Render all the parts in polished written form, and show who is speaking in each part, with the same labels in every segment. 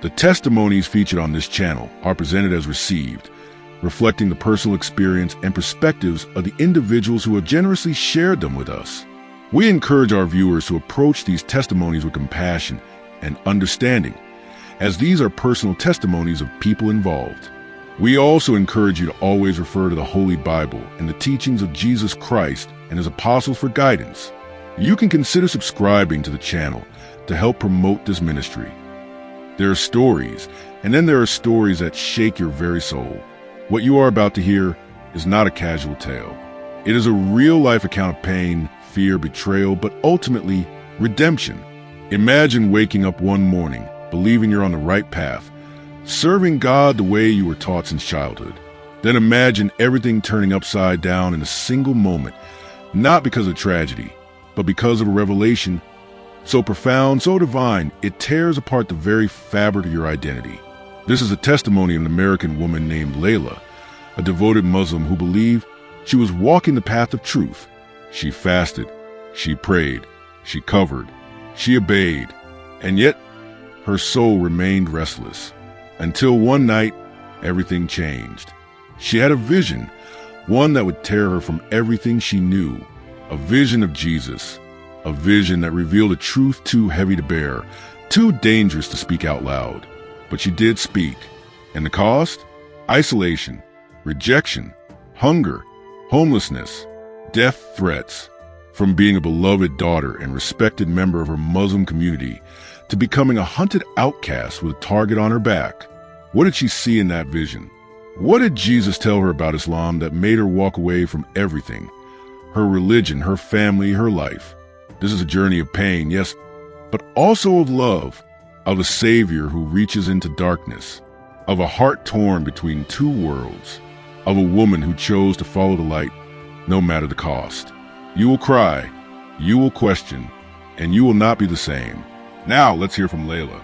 Speaker 1: The testimonies featured on this channel are presented as received, reflecting the personal experience and perspectives of the individuals who have generously shared them with us. We encourage our viewers to approach these testimonies with compassion and understanding, as these are personal testimonies of people involved. We also encourage you to always refer to the Holy Bible and the teachings of Jesus Christ and his apostles for guidance. You can consider subscribing to the channel to help promote this ministry. There are stories, and then there are stories that shake your very soul. What you are about to hear is not a casual tale. It is a real-life account of pain, fear, betrayal, but ultimately, redemption. Imagine waking up one morning, believing you're on the right path, serving God the way you were taught since childhood. Then imagine everything turning upside down in a single moment, not because of tragedy, but because of a revelation so profound, so divine, it tears apart the very fabric of your identity. This is a testimony of an American woman named Layla, a devoted Muslim who believed she was walking the path of truth. She fasted, she prayed, she covered, she obeyed, and yet her soul remained restless. Until one night, everything changed. She had a vision, one that would tear her from everything she knew, a vision of Jesus. A vision that revealed a truth too heavy to bear, too dangerous to speak out loud. But she did speak. And the cost? Isolation, rejection, hunger, homelessness, death threats. From being a beloved daughter and respected member of her Muslim community to becoming a hunted outcast with a target on her back. What did she see in that vision? What did Jesus tell her about Islam that made her walk away from everything? Her religion, her family, her life. This is a journey of pain, yes, but also of love, of a Savior who reaches into darkness, of a heart torn between two worlds, of a woman who chose to follow the light, no matter the cost. You will cry, you will question, and you will not be the same. Now, let's hear from Layla.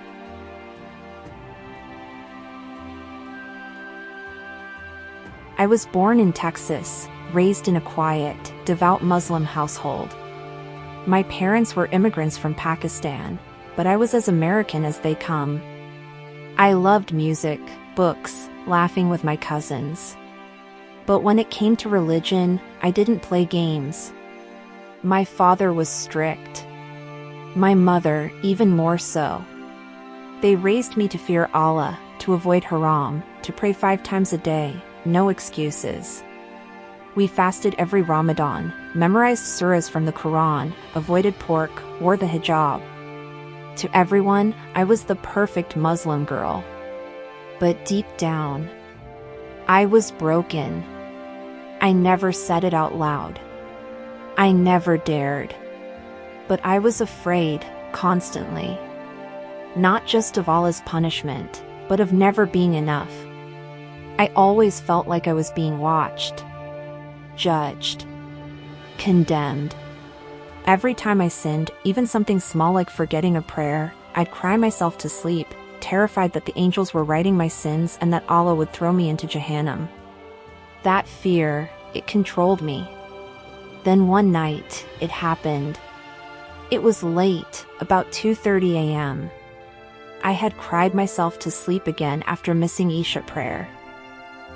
Speaker 2: I was born in Texas, raised in a quiet, devout Muslim household. My parents were immigrants from Pakistan, but I was as American as they come. I loved music, books, laughing with my cousins. But when it came to religion, I didn't play games. My father was strict. My mother, even more so. They raised me to fear Allah, to avoid haram, to pray 5 times a day, no excuses. We fasted every Ramadan, memorized surahs from the Quran, avoided pork, wore the hijab. To everyone, I was the perfect Muslim girl. But deep down, I was broken. I never said it out loud. I never dared. But I was afraid, constantly. Not just of Allah's punishment, but of never being enough. I always felt like I was being watched. Judged, condemned. Every time I sinned, even something small like forgetting a prayer, I'd cry myself to sleep, terrified that the angels were writing my sins and that Allah would throw me into Jahannam. That fear, it controlled me. Then one night, it happened. It was late, about 2:30 a.m. I had cried myself to sleep again after missing Isha prayer.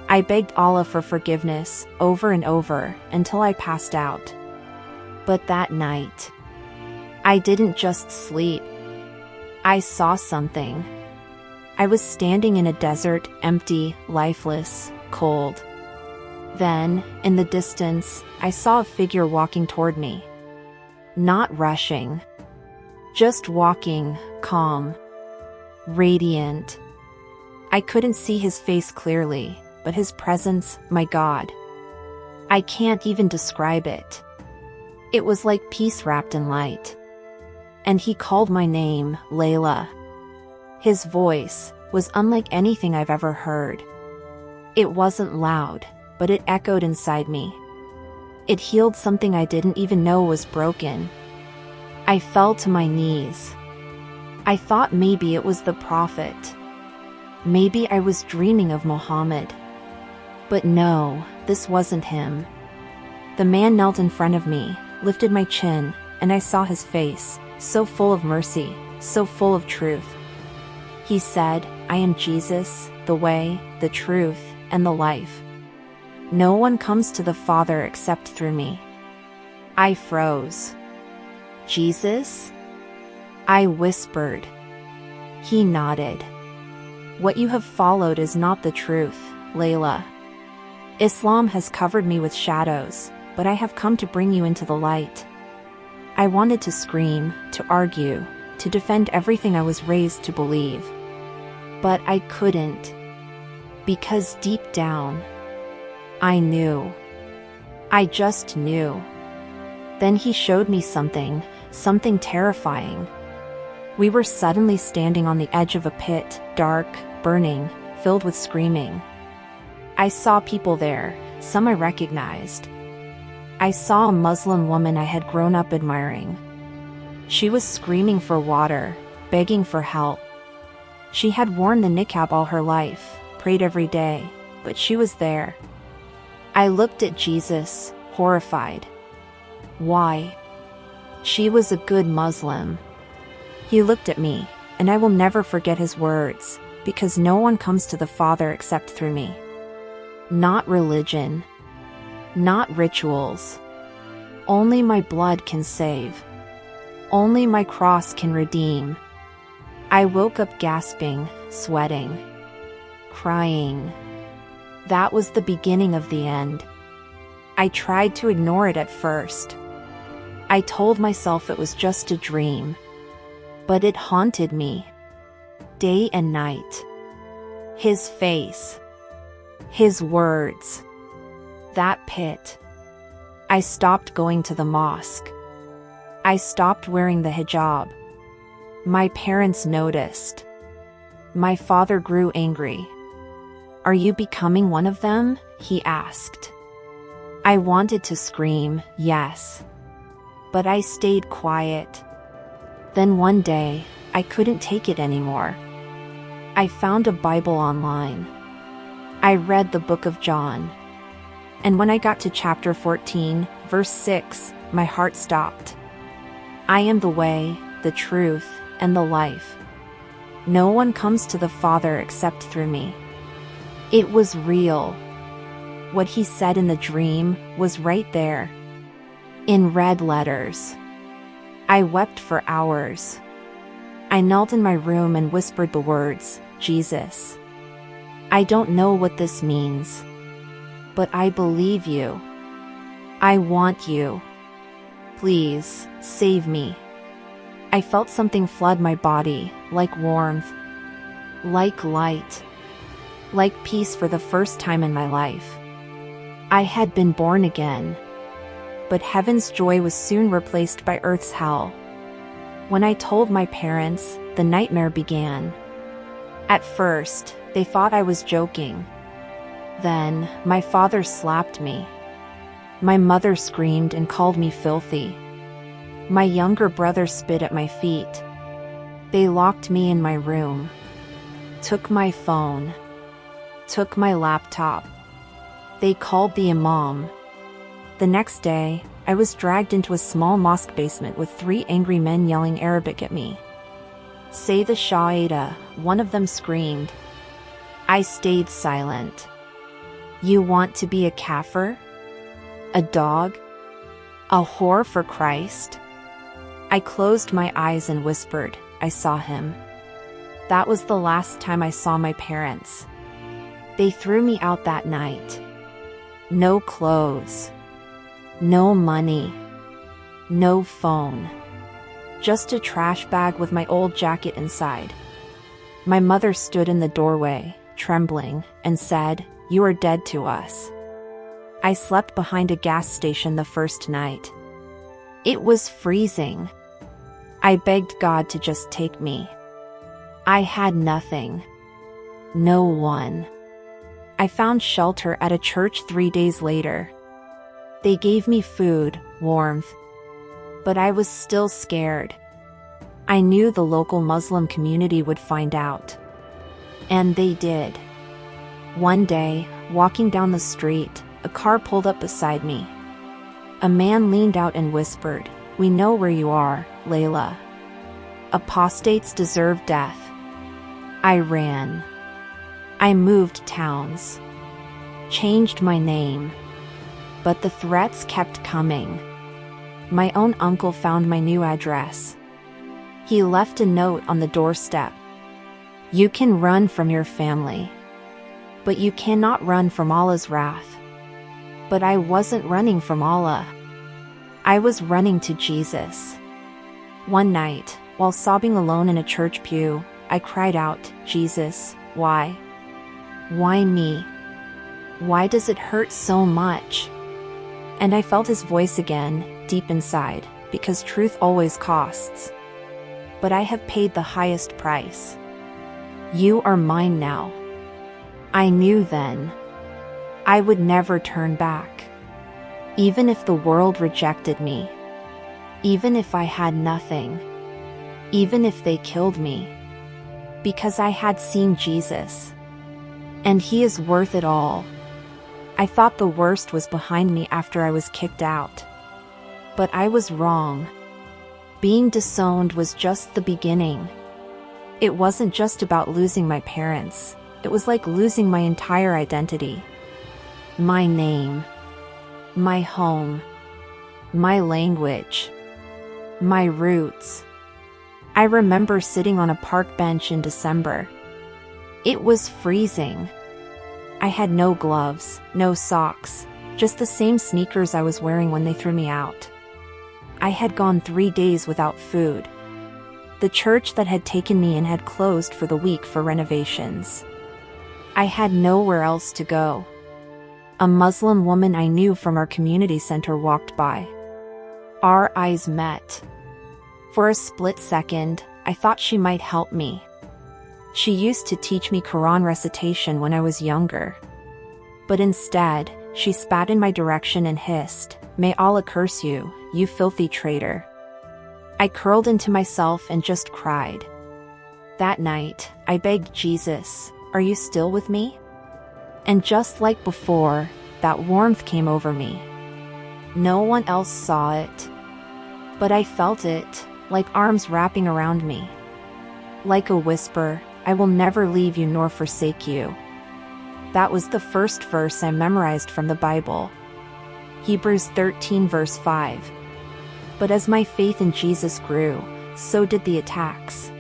Speaker 2: I begged Allah for forgiveness over and over until I passed out. But that night, I didn't just sleep. I saw something. I was standing in a desert, empty, lifeless, cold. Then, in the distance, I saw a figure walking toward me. Not rushing. Just walking, calm, radiant. I couldn't see his face clearly, but his presence, my God. I can't even describe it. It was like peace wrapped in light. And he called my name, Layla. His voice was unlike anything I've ever heard. It wasn't loud, but it echoed inside me. It healed something I didn't even know was broken. I fell to my knees. I thought maybe it was the prophet. Maybe I was dreaming of Muhammad. But no, this wasn't him. The man knelt in front of me, lifted my chin, and I saw his face, so full of mercy, so full of truth. He said, "I am Jesus, the way, the truth, and the life. No one comes to the Father except through me." I froze. "Jesus?" I whispered. He nodded. "What you have followed is not the truth, Layla. Islam has covered me with shadows, but I have come to bring you into the light." I wanted to scream, to argue, to defend everything I was raised to believe. But I couldn't. Because deep down, I knew. I just knew. Then he showed me something terrifying. We were suddenly standing on the edge of a pit, dark, burning, filled with screaming. I saw people there, some I recognized. I saw a Muslim woman I had grown up admiring. She was screaming for water, begging for help. She had worn the niqab all her life, prayed every day, but she was there. I looked at Jesus, horrified. Why? She was a good Muslim. He looked at me, and I will never forget his words, because no one comes to the Father except through me. Not religion. Not rituals. Only my blood can save. Only my cross can redeem. I woke up gasping, sweating, crying. That was the beginning of the end. I tried to ignore it at first. I told myself it was just a dream. But it haunted me. Day and night. His face. His words. That pit. I stopped going to the mosque. I stopped wearing the hijab. My parents noticed. My father grew angry. "Are you becoming one of them?" he asked. I wanted to scream, yes. But I stayed quiet. Then one day, I couldn't take it anymore. I found a Bible online. I read the book of John. And when I got to chapter 14, verse 6, my heart stopped. "I am the way, the truth, and the life. No one comes to the Father except through me." It was real. What he said in the dream was right there. In red letters. I wept for hours. I knelt in my room and whispered the words, "Jesus. I don't know what this means. But I believe you. I want you. Please, save me." I felt something flood my body, like warmth, like light, like peace for the first time in my life. I had been born again. But heaven's joy was soon replaced by earth's hell. When I told my parents, the nightmare began. At first, they thought I was joking. Then, my father slapped me. My mother screamed and called me filthy. My younger brother spit at my feet. They locked me in my room. Took my phone. Took my laptop. They called the imam. The next day, I was dragged into a small mosque basement with 3 angry men yelling Arabic at me. "Say the Shahada," one of them screamed. I stayed silent. "You want to be a kafir? A dog? A whore for Christ?" I closed my eyes and whispered, "I saw him." That was the last time I saw my parents. They threw me out that night. No clothes. No money. No phone. Just a trash bag with my old jacket inside. My mother stood in the doorway, trembling, and said, "You are dead to us." I slept behind a gas station the first night. It was freezing. I begged God to just take me. I had nothing. No one. I found shelter at a church 3 days later. They gave me food, warmth. But I was still scared. I knew the local Muslim community would find out. And they did. One day, walking down the street, a car pulled up beside me. A man leaned out and whispered, "We know where you are, Layla. Apostates deserve death." I ran. I moved towns. Changed my name. But the threats kept coming. My own uncle found my new address. He left a note on the doorstep. You can run from your family, but you cannot run from Allah's wrath. But I wasn't running from Allah. I was running to Jesus. One night, while sobbing alone in a church pew, I cried out, Jesus, why? Why me? Why does it hurt so much? And I felt his voice again, deep inside, because truth always costs. But I have paid the highest price. You are mine now. I knew then. I would never turn back. Even if the world rejected me. Even if I had nothing. Even if they killed me. Because I had seen Jesus. And he is worth it all. I thought the worst was behind me after I was kicked out. But I was wrong. Being disowned was just the beginning. It wasn't just about losing my parents. It was like losing my entire identity. My name. My home. My language. My roots. I remember sitting on a park bench in December. It was freezing. I had no gloves, no socks, just the same sneakers I was wearing when they threw me out. I had gone 3 days without food. The church that had taken me in had closed for the week for renovations. I had nowhere else to go. A Muslim woman I knew from our community center walked by. Our eyes met. For a split second, I thought she might help me. She used to teach me Quran recitation when I was younger. But instead, she spat in my direction and hissed, "May Allah curse you, you filthy traitor." I curled into myself and just cried. That night, I begged Jesus, "Are you still with me?" And just like before, that warmth came over me. No one else saw it. But I felt it, like arms wrapping around me. Like a whisper, "I will never leave you nor forsake you." That was the first verse I memorized from the Bible. Hebrews 13 verse 5. But as my faith in Jesus grew, so did the attacks.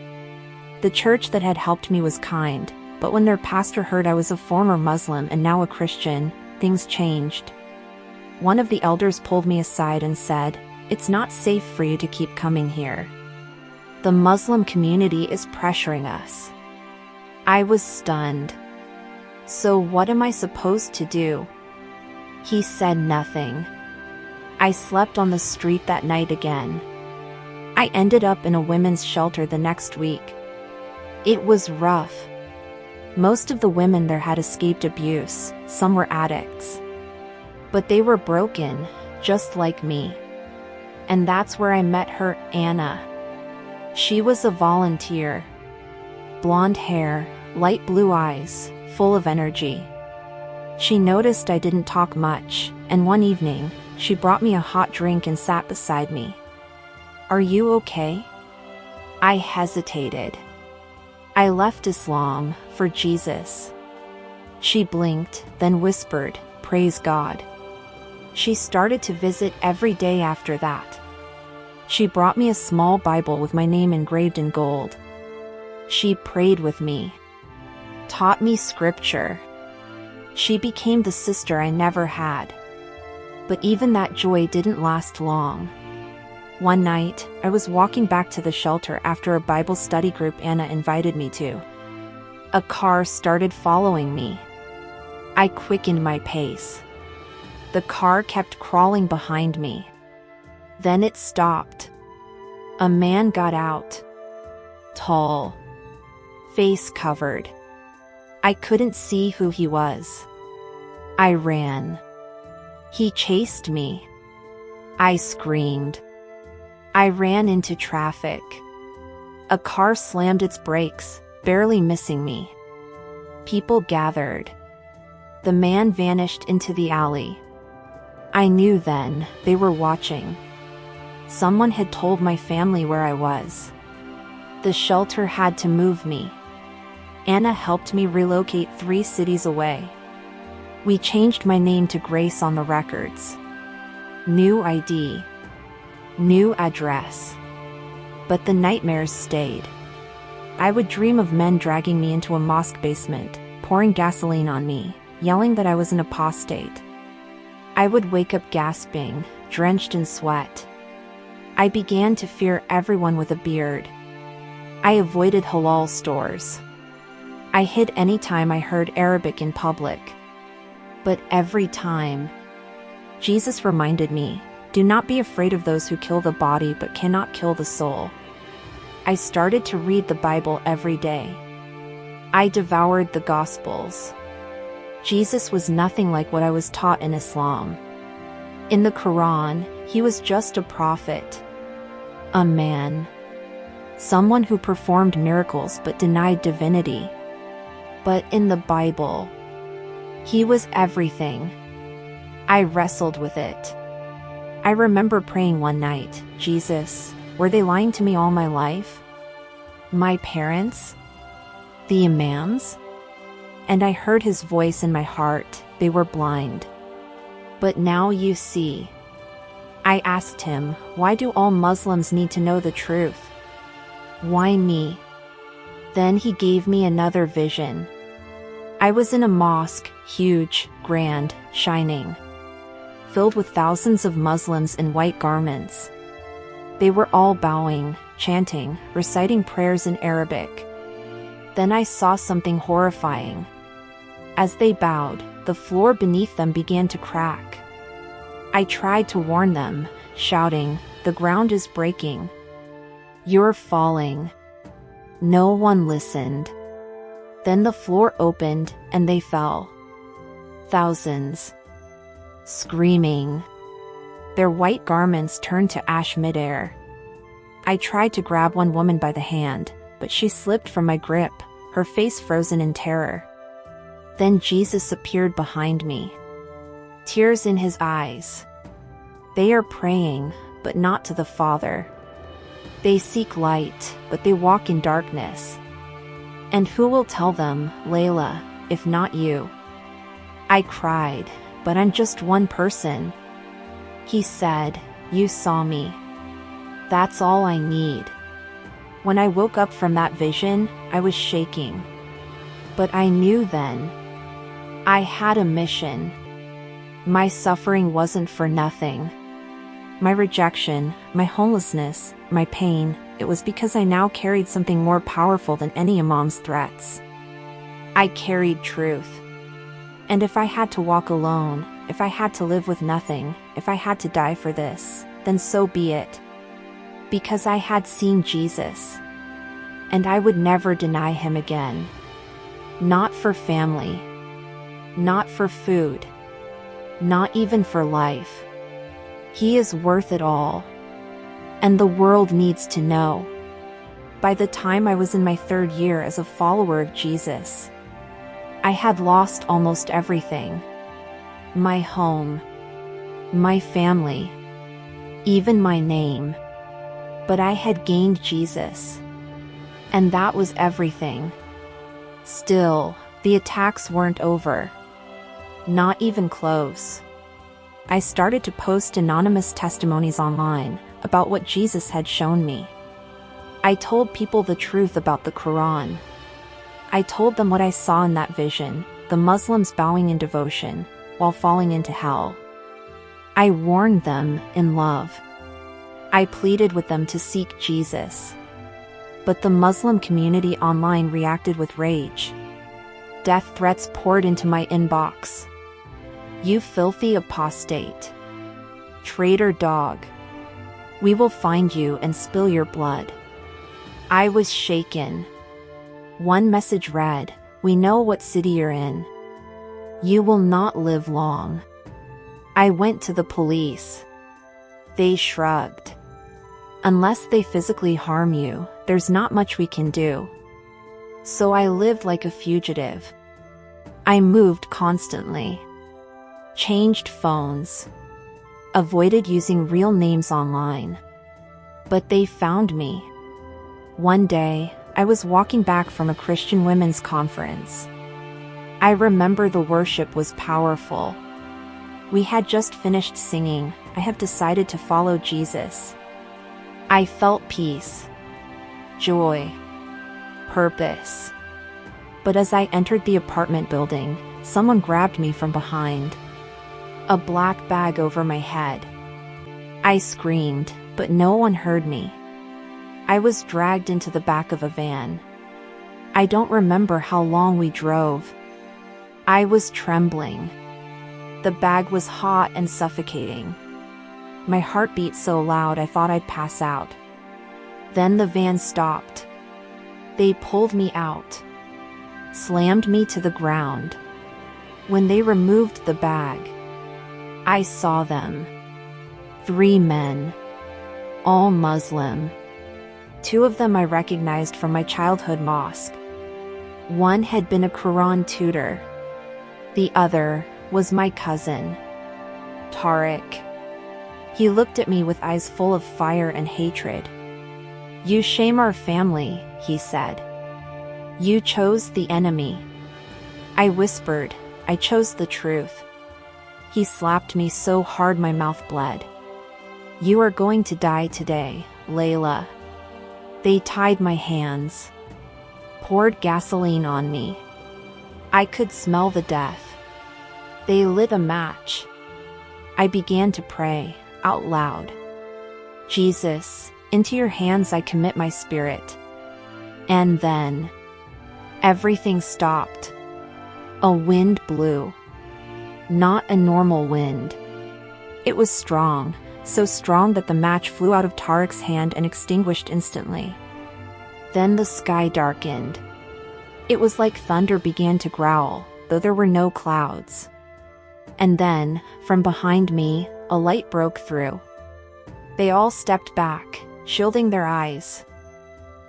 Speaker 2: The church that had helped me was kind, but when their pastor heard I was a former Muslim and now a Christian, things changed. One of the elders pulled me aside and said, "It's not safe for you to keep coming here. The Muslim community is pressuring us." I was stunned. So what am I supposed to do? He said nothing. I slept on the street that night again. I ended up in a women's shelter the next week. It was rough. Most of the women there had escaped abuse, some were addicts. But they were broken, just like me. And that's where I met her, Anna. She was a volunteer. Blonde hair, light blue eyes, full of energy. She noticed I didn't talk much, and one evening, she brought me a hot drink and sat beside me. "Are you okay?" I hesitated. "I left Islam for Jesus." She blinked, then whispered, "Praise God." She started to visit every day after that. She brought me a small Bible with my name engraved in gold. She prayed with me, taught me scripture. She became the sister I never had. But even that joy didn't last long. One night, I was walking back to the shelter after a Bible study group Anna invited me to. A car started following me. I quickened my pace. The car kept crawling behind me. Then it stopped. A man got out. Tall. Face covered. I couldn't see who he was. I ran. He chased me. I screamed. I ran into traffic. A car slammed its brakes, barely missing me. People gathered. The man vanished into the alley. I knew then, they were watching. Someone had told my family where I was. The shelter had to move me. Anna helped me relocate 3 cities away. We changed my name to Grace on the records. New ID. New address. But the nightmares stayed. I would dream of men dragging me into a mosque basement, pouring gasoline on me, yelling that I was an apostate. I would wake up gasping, drenched in sweat. I began to fear everyone with a beard. I avoided halal stores. I hid any time I heard Arabic in public. But every time, Jesus reminded me, do not be afraid of those who kill the body but cannot kill the soul. I started to read the Bible every day. I devoured the Gospels. Jesus was nothing like what I was taught in Islam. In the Quran, he was just a prophet. A man. Someone who performed miracles but denied divinity. But in the Bible, he was everything. I wrestled with it. I remember praying one night, Jesus, were they lying to me all my life? My parents? The imams? And I heard his voice in my heart, they were blind. But now you see. I asked him, why do all Muslims need to know the truth? Why me? Then he gave me another vision. I was in a mosque, huge, grand, shining, filled with thousands of Muslims in white garments. They were all bowing, chanting, reciting prayers in Arabic. Then I saw something horrifying. As they bowed, the floor beneath them began to crack. I tried to warn them, shouting, the ground is breaking. You're falling. No one listened. Then the floor opened, and they fell. Thousands. Screaming. Their white garments turned to ash midair. I tried to grab one woman by the hand, but she slipped from my grip, her face frozen in terror. Then Jesus appeared behind me. Tears in his eyes. They are praying, but not to the Father. They seek light, but they walk in darkness. And who will tell them, Layla, if not you? I cried, but I'm just one person. He said, you saw me. That's all I need. When I woke up from that vision, I was shaking. But I knew then. I had a mission. My suffering wasn't for nothing. My rejection, my homelessness, my pain, it was because I now carried something more powerful than any imam's threats. I carried truth. And if I had to walk alone, if I had to live with nothing, if I had to die for this, then so be it. Because I had seen Jesus. And I would never deny him again. Not for family. Not for food. Not even for life. He is worth it all. And the world needs to know. By the time I was in my 3rd year as a follower of Jesus, I had lost almost everything. My home. My family. Even my name. But I had gained Jesus. And that was everything. Still, the attacks weren't over. Not even close. I started to post anonymous testimonies online about what Jesus had shown me. I told people the truth about the Quran. I told them what I saw in that vision, the Muslims bowing in devotion, while falling into hell. I warned them in love. I pleaded with them to seek Jesus. But the Muslim community online reacted with rage. Death threats poured into my inbox. You filthy apostate. Traitor dog. We will find you and spill your blood. I was shaken. One message read, we know what city you're in. You will not live long. I went to the police. They shrugged. Unless they physically harm you, there's not much we can do. So I lived like a fugitive. I moved constantly. Changed phones. Avoided using real names online. But they found me. One day, I was walking back from a Christian women's conference. I remember the worship was powerful. We had just finished singing, "I have decided to follow Jesus." I felt peace, joy, purpose. But as I entered the apartment building, someone grabbed me from behind. A black bag over my head. I screamed, but no one heard me. I was dragged into the back of a van. I don't remember how long we drove. I was trembling. The bag was hot and suffocating. My heart beat so loud I thought I'd pass out. Then the van stopped. They pulled me out, slammed me to the ground. When they removed the bag, I saw them. 3 men, all Muslim. 2 of them I recognized from my childhood mosque. One had been a Quran tutor. The other was my cousin, Tariq. He looked at me with eyes full of fire and hatred. "You shame our family," he said. "You chose the enemy." I whispered, "I chose the truth." He slapped me so hard my mouth bled. "You are going to die today, Layla." They tied my hands, poured gasoline on me. I could smell the death. They lit a match. I began to pray, out loud. "Jesus, into your hands I commit my spirit." And then, everything stopped. A wind blew. Not a normal wind. It was strong, so strong that the match flew out of Tariq's hand and extinguished instantly. Then the sky darkened. It was like thunder began to growl, though there were no clouds. And then, from behind me, a light broke through. They all stepped back, shielding their eyes.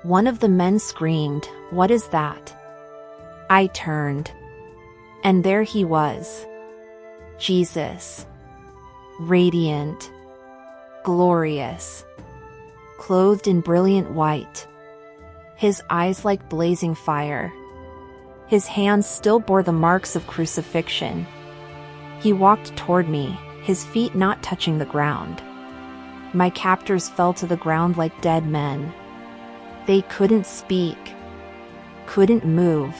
Speaker 2: One of the men screamed, "What is that?" I turned. And there he was. Jesus. Radiant. Glorious. Clothed in brilliant white. His eyes like blazing fire. His hands still bore the marks of crucifixion. He walked toward me, his feet not touching the ground. My captors fell to the ground like dead men. They couldn't speak, couldn't move.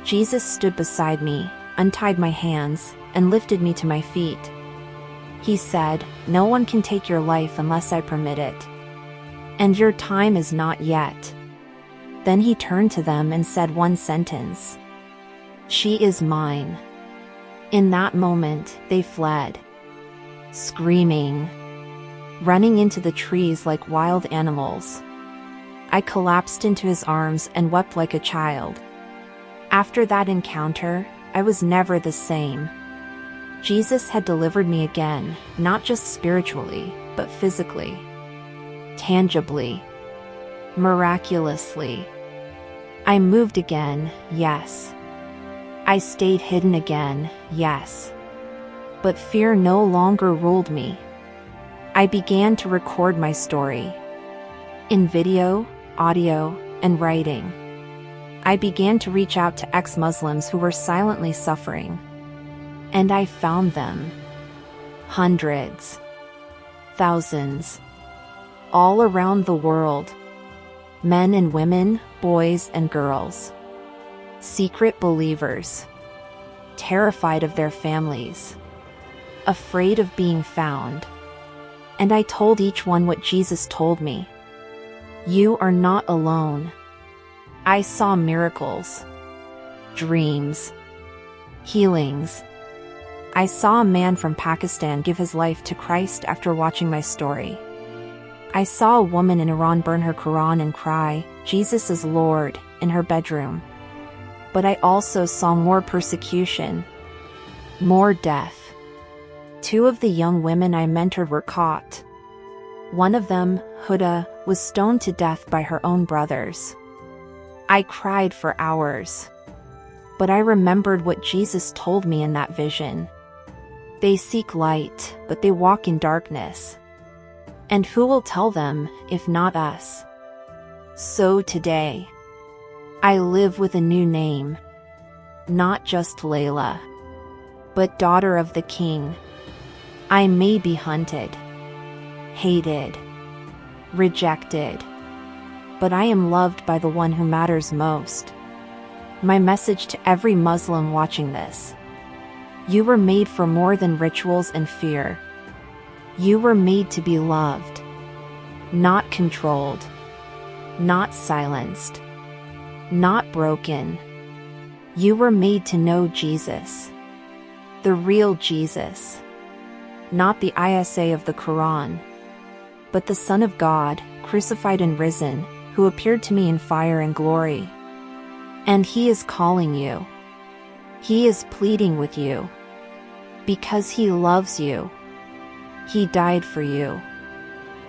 Speaker 2: Jesus stood beside me, untied my hands, and lifted me to my feet. He said, "No one can take your life unless I permit it. And your time is not yet." Then he turned to them and said one sentence. "She is mine." In that moment, they fled, screaming, running into the trees like wild animals. I collapsed into his arms and wept like a child. After that encounter, I was never the same. Jesus had delivered me again, not just spiritually, but physically, tangibly, miraculously. I moved again, yes. I stayed hidden again, yes. But fear no longer ruled me. I began to record my story. In video, audio, and writing. I began to reach out to ex-Muslims who were silently suffering. And I found them. Hundreds. Thousands. All around the world. Men and women, boys and girls. Secret believers. Terrified of their families. Afraid of being found. And I told each one what Jesus told me. You are not alone. I saw miracles. Dreams. Healings. I saw a man from Pakistan give his life to Christ after watching my story. I saw a woman in Iran burn her Quran and cry, "Jesus is Lord," in her bedroom. But I also saw more persecution. More death. 2 of the young women I mentored were caught. One of them, Huda, was stoned to death by her own brothers. I cried for hours. But I remembered what Jesus told me in that vision. They seek light, but they walk in darkness. And who will tell them, if not us? So today, I live with a new name. Not just Layla, but daughter of the King. I may be hunted, hated, rejected, but I am loved by the one who matters most. My message to every Muslim watching this: you were made for more than rituals and fear. You were made to be loved, not controlled, not silenced, not broken. You were made to know Jesus, the real Jesus, not the Isa of the Quran, but the Son of God, crucified and risen, who appeared to me in fire and glory. And he is calling you. He is pleading with you. Because he loves you. He died for you.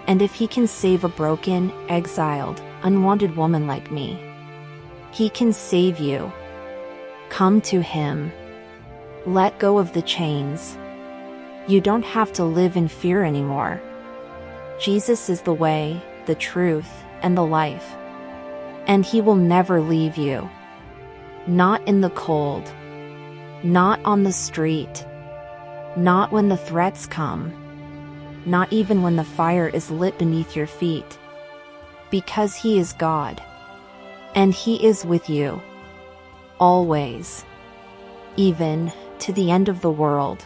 Speaker 2: And if he can save a broken, exiled, unwanted woman like me, he can save you. Come to him. Let go of the chains. You don't have to live in fear anymore. Jesus is the way, the truth, and the life. And he will never leave you. Not in the cold. Not on the street. Not when the threats come. Not even when the fire is lit beneath your feet. Because he is God. And he is with you. Always. Even to the end of the world.